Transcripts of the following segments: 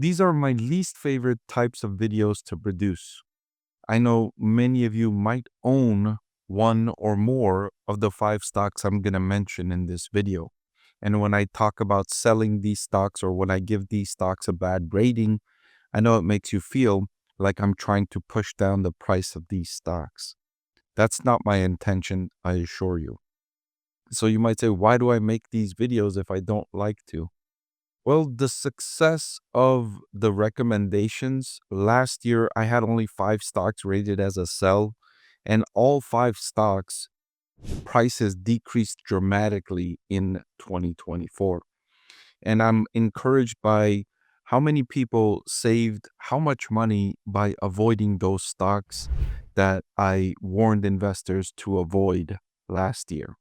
These are my least favorite types of videos to produce. I know many of you might own one or more of the five stocks I'm going to mention in this video. And when I talk about selling these stocks or when I give these stocks a bad rating, I know it makes you feel like I'm trying to push down the price of these stocks. That's not my intention, I assure you. So you might say, why do I make these videos if I don't like to? Well, the success of the recommendations last year, I had only five stocks rated as a sell, and all five stocks prices decreased dramatically in 2024. And I'm encouraged by how many people saved how much money by avoiding those stocks that I warned investors to avoid last year.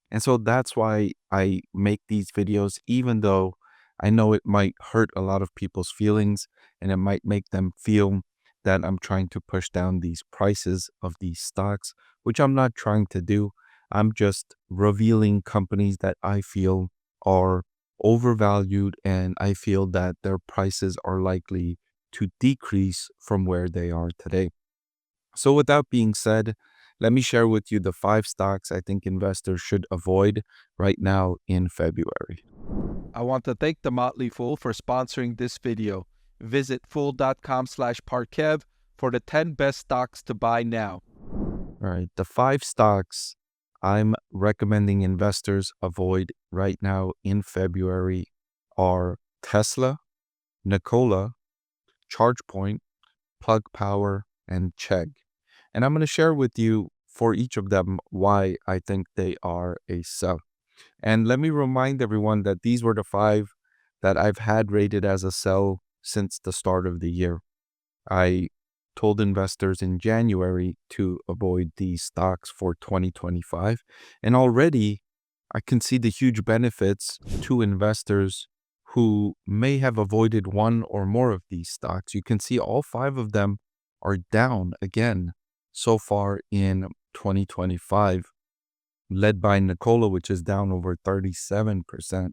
And so that's why I make these videos, even though I know it might hurt a lot of people's feelings and it might make them feel that I'm trying to push down these prices of these stocks, which I'm not trying to do. I'm just revealing companies that I feel are overvalued and I feel that their prices are likely to decrease from where they are today. So, with that being said, let me share with you the five stocks I think investors should avoid right now in February. I want to thank The Motley Fool for sponsoring this video. Visit fool.com/Parkev for the 10 best stocks to buy now. All right, the five stocks I'm recommending investors avoid right now in February are Tesla, Nikola, ChargePoint, Plug Power, and Chegg. And I'm going to share with you for each of them why I think they are a sell. And let me remind everyone that these were the five that I've had rated as a sell since the start of the year. I told investors in January to avoid these stocks for 2025. And already I can see the huge benefits to investors who may have avoided one or more of these stocks. You can see all five of them are down again so far in 2025, led by Nikola, which is down over 37%.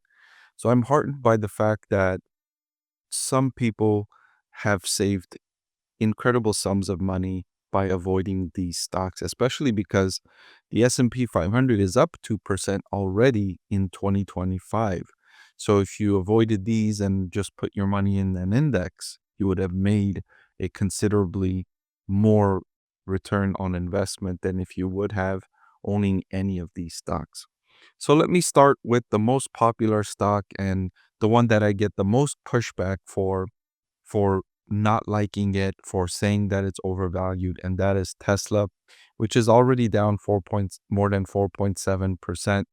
So I'm heartened by the fact that some people have saved incredible sums of money by avoiding these stocks, especially because the S&P 500 is up 2% already in 2025. So if you avoided these and just put your money in an index, you would have made a considerably more return on investment than if you would have owning any of these stocks. So let me start with the most popular stock and the one that I get the most pushback for not liking it, for saying that it's overvalued, and that is Tesla, which is already down more than 4.7%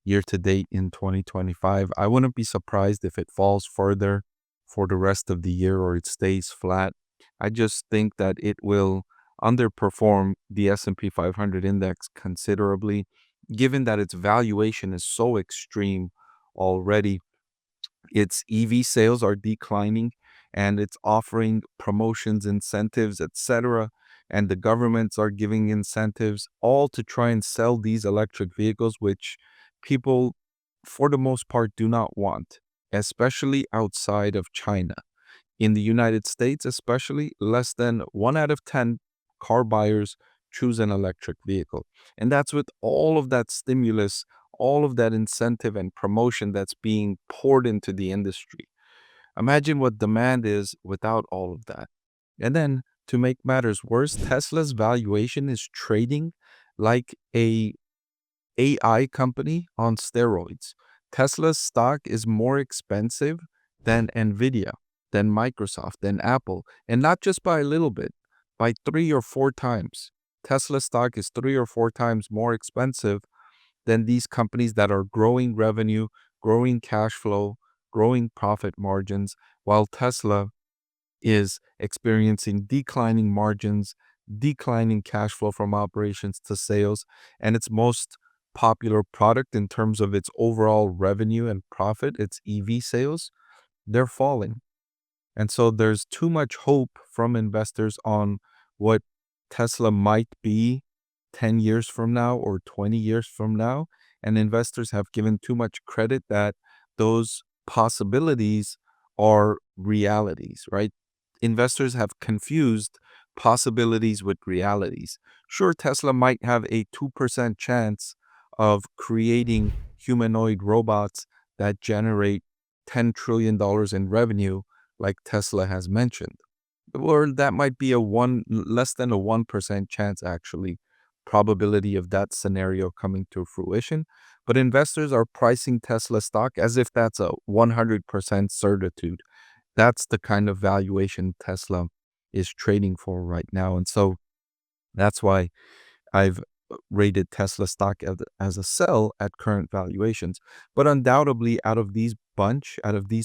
year to date in 2025. I wouldn't be surprised if it falls further for the rest of the year or it stays flat. I just think that it will underperform the S&P 500 index considerably, given that its valuation is so extreme already. Its EV sales are declining and it's offering promotions, incentives, etc. And the governments are giving incentives all to try and sell these electric vehicles, which people, for the most part, do not want, especially outside of China. In the United States, especially, less than 1 out of 10 car buyers choose an electric vehicle. And that's with all of that stimulus, all of that incentive and promotion that's being poured into the industry. Imagine what demand is without all of that. And then to make matters worse, Tesla's valuation is trading like a AI company on steroids. Tesla's stock is more expensive than Nvidia, than Microsoft, than Apple, and not just by a little bit, by 3 or 4 times. Tesla stock is 3 or 4 times more expensive than these companies that are growing revenue, growing cash flow, growing profit margins, while Tesla is experiencing declining margins, declining cash flow from operations to sales, and its most popular product in terms of its overall revenue and profit, its EV sales, they're falling. And so there's too much hope from investors on what Tesla might be 10 years from now or 20 years from now. And investors have given too much credit that those possibilities are realities, right? Investors have confused possibilities with realities. Sure, Tesla might have a 2% chance of creating humanoid robots that generate $10 trillion in revenue, like Tesla has mentioned. Or that might be a less than a 1% chance, actually, probability of that scenario coming to fruition. But investors are pricing Tesla stock as if that's a 100% certitude. That's the kind of valuation Tesla is trading for right now. And so that's why I've rated Tesla stock as a sell at current valuations. But undoubtedly, out of these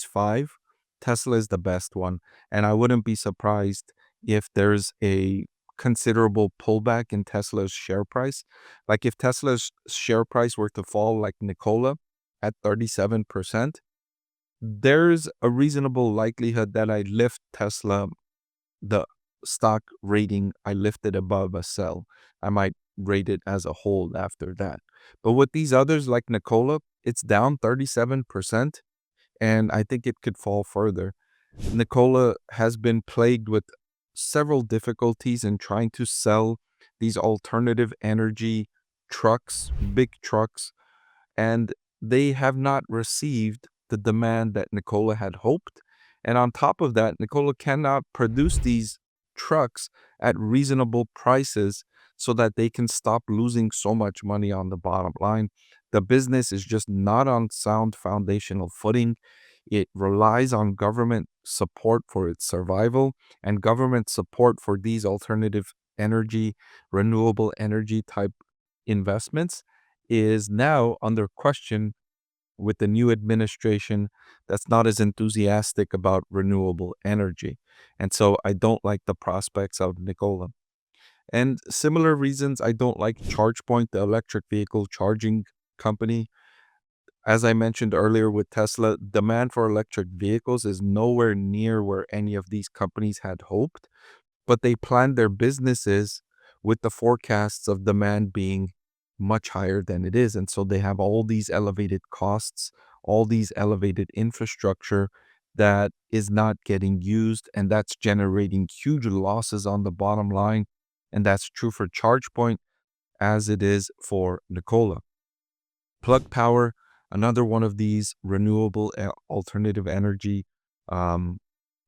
five, Tesla is the best one. And I wouldn't be surprised if there's a considerable pullback in Tesla's share price. Like if Tesla's share price were to fall like Nikola at 37%, there's a reasonable likelihood that I lift Tesla, the stock rating, I lift it above a sell. I might rate it as a hold after that. But with these others like Nikola, it's down 37%, and I think it could fall further. Nikola has been plagued with several difficulties in trying to sell these alternative energy trucks, big trucks, and they have not received the demand that Nikola had hoped. And on top of that, Nikola cannot produce these trucks at reasonable prices so that they can stop losing so much money on the bottom line. The business is just not on sound foundational footing. It relies on government support for its survival, and government support for these alternative energy, renewable energy type investments is now under question with the new administration that's not as enthusiastic about renewable energy. And so I don't like the prospects of Nikola. And similar reasons I don't like ChargePoint, the electric vehicle charging company. As I mentioned earlier with Tesla, demand for electric vehicles is nowhere near where any of these companies had hoped, but they planned their businesses with the forecasts of demand being much higher than it is. And so they have all these elevated costs, all these elevated infrastructure that is not getting used, and that's generating huge losses on the bottom line. And that's true for ChargePoint as it is for Nikola. Plug Power, another one of these renewable alternative energy um,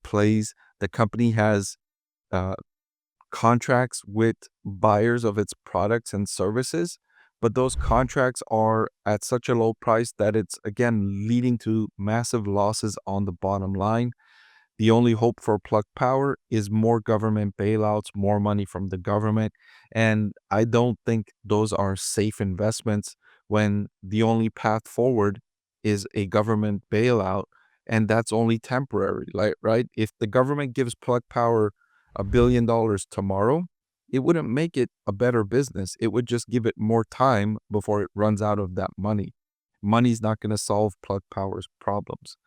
plays. The company has uh, contracts with buyers of its products and services, but those contracts are at such a low price that it's again leading to massive losses on the bottom line. The only hope for Plug Power is more government bailouts, more money from the government. And I don't think those are safe investments when the only path forward is a government bailout. And that's only temporary, like, right? If the government gives Plug Power $1 billion tomorrow, it wouldn't make it a better business. It would just give it more time before it runs out of that money. Money's not going to solve Plug Power's problems.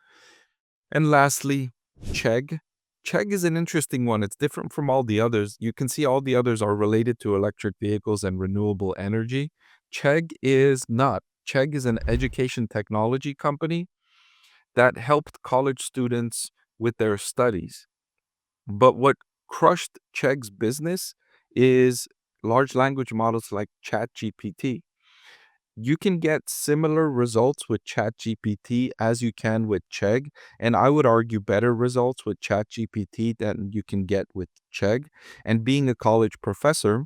And lastly, Chegg. Chegg is an interesting one. It's different from all the others. You can see all the others are related to electric vehicles and renewable energy. Chegg is not. Chegg is an education technology company that helped college students with their studies. But what crushed Chegg's business is large language models like ChatGPT. You can get similar results with ChatGPT as you can with Chegg, and I would argue better results with ChatGPT than you can get with Chegg. And being a college professor,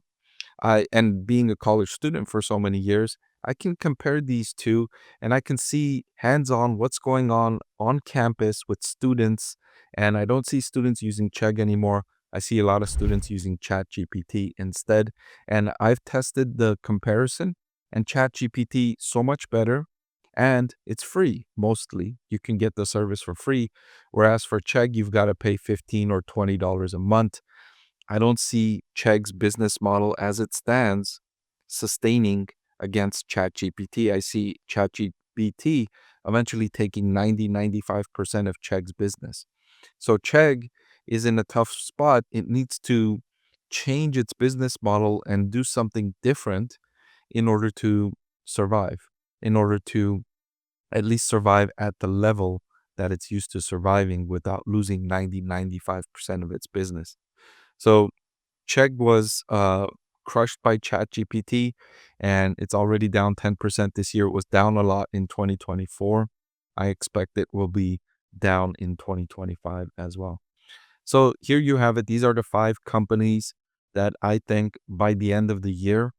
and being a college student for so many years, I can compare these two and I can see hands-on what's going on campus with students. And I don't see students using Chegg anymore. I see a lot of students using ChatGPT instead. And I've tested the comparison, and ChatGPT so much better. And it's free mostly. You can get the service for free. Whereas for Chegg, you've got to pay $15 or $20 a month. I don't see Chegg's business model as it stands sustaining against ChatGPT. I see ChatGPT eventually taking 95% of Chegg's business. So Chegg is in a tough spot. It needs to change its business model and do something different in order to survive, in order to at least survive at the level that it's used to surviving without losing 95% of its business. So Chegg was crushed by ChatGPT, and it's already down 10% this year. It was down a lot in 2024. I expect it will be down in 2025 as well. So here you have it. These are the 5 companies that I think by the end of the year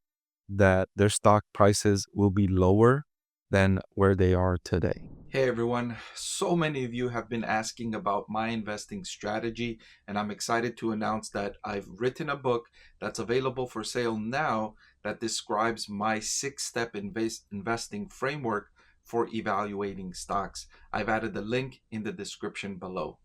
that their stock prices will be lower than where they are today. Hey everyone, so many of you have been asking about my investing strategy, and I'm excited to announce that I've written a book that's available for sale now that describes my 6-step investing framework for evaluating stocks. I've added the link in the description below.